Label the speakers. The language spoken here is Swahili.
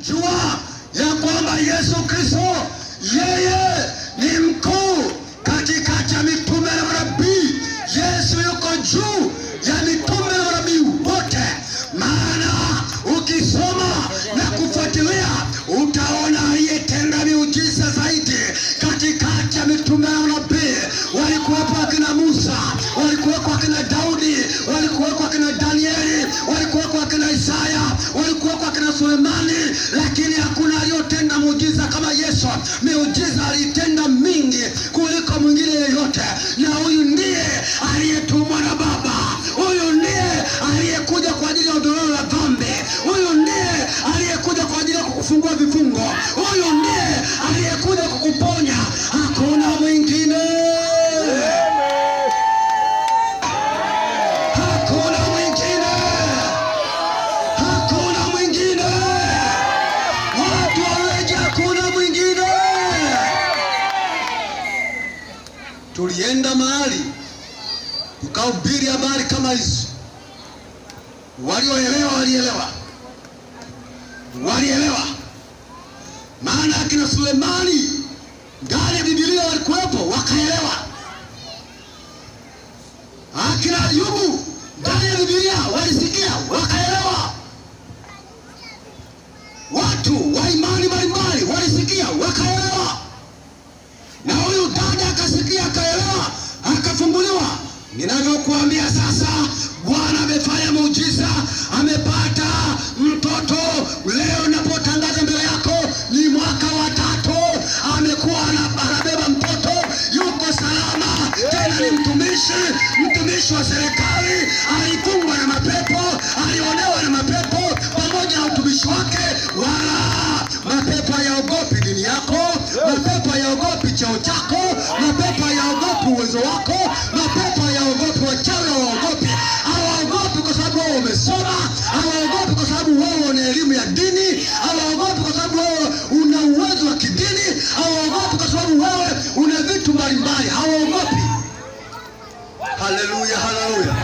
Speaker 1: Jua ya kwamba Yesu Kristo yeye ni mkuu katikati ya mitume na manabii. Yesu yuko juu ya mitume na manabii wote, maana ukisoma na kufuatilia utaona aliyetenda miujiza zaidi katikati ya mitume na manabii. Walikuwepo akina Musa, walikuwepo akina Daudi, walikuwepo akina Danieli, walikuwepo akina Isaya, walikuwepo akina Sulemani, lakini hakuna aliyotenda muujiza kama Yesu. Miujiza alitenda mingi kuliko mwingine yeyote, na huyu ndiye aliyetumwa na Baba. Huyu ndiye aliyekuja kwa ajili ya ondoleo la dhambi. Huyu ndiye aliyekuja kwa ajili ya kukufungua vifungo. Huyu ndiye aliyekuja kukuponya. Hakuna mwingine. Hakuna mwingine. Hakuna mwingine. Watu waweje, hakuna mwingine. Tulienda mahali tukahubiri habari kama hizi. Walioelewa walielewa. Maana akina Sulemani ndani ya Biblia walikuwepo, wakaelewa. Akina Ayubu ndani ya Biblia walisikia, wakaelewa. Watu wa imani mbalimbali walisikia, wakaelewa. Na huyu dada akasikia, akaelewa, akafunguliwa. Ninavyokuambia sasa, Bwana amefanya muujiza, amepata mtoto. Leo napotangaza mbele yako ni mwaka wa 3, amekuwa anabeba mtoto, yuko salama, tena ni mtumishi wa serikali. Alifungwa na mapepo, alionewa na mapepo pamoja na utumishi wake. Wala mapepo hayaogopi dini yako, mapepo hayaogopi cheo chako, mapepo hayaogopi uwezo wako, mapepo hayaogopi wachawi, hawaogopi. Hawaogopi kwa sababu wewe umesoma, hawaogopi kwa sababu wewe una elimu ya dini, hawaogopi kwa sababu wewe una uwezo wa kidini, hawaogopi kwa sababu wewe una vitu mbalimbali, hawaogopi. Haleluya, haleluya.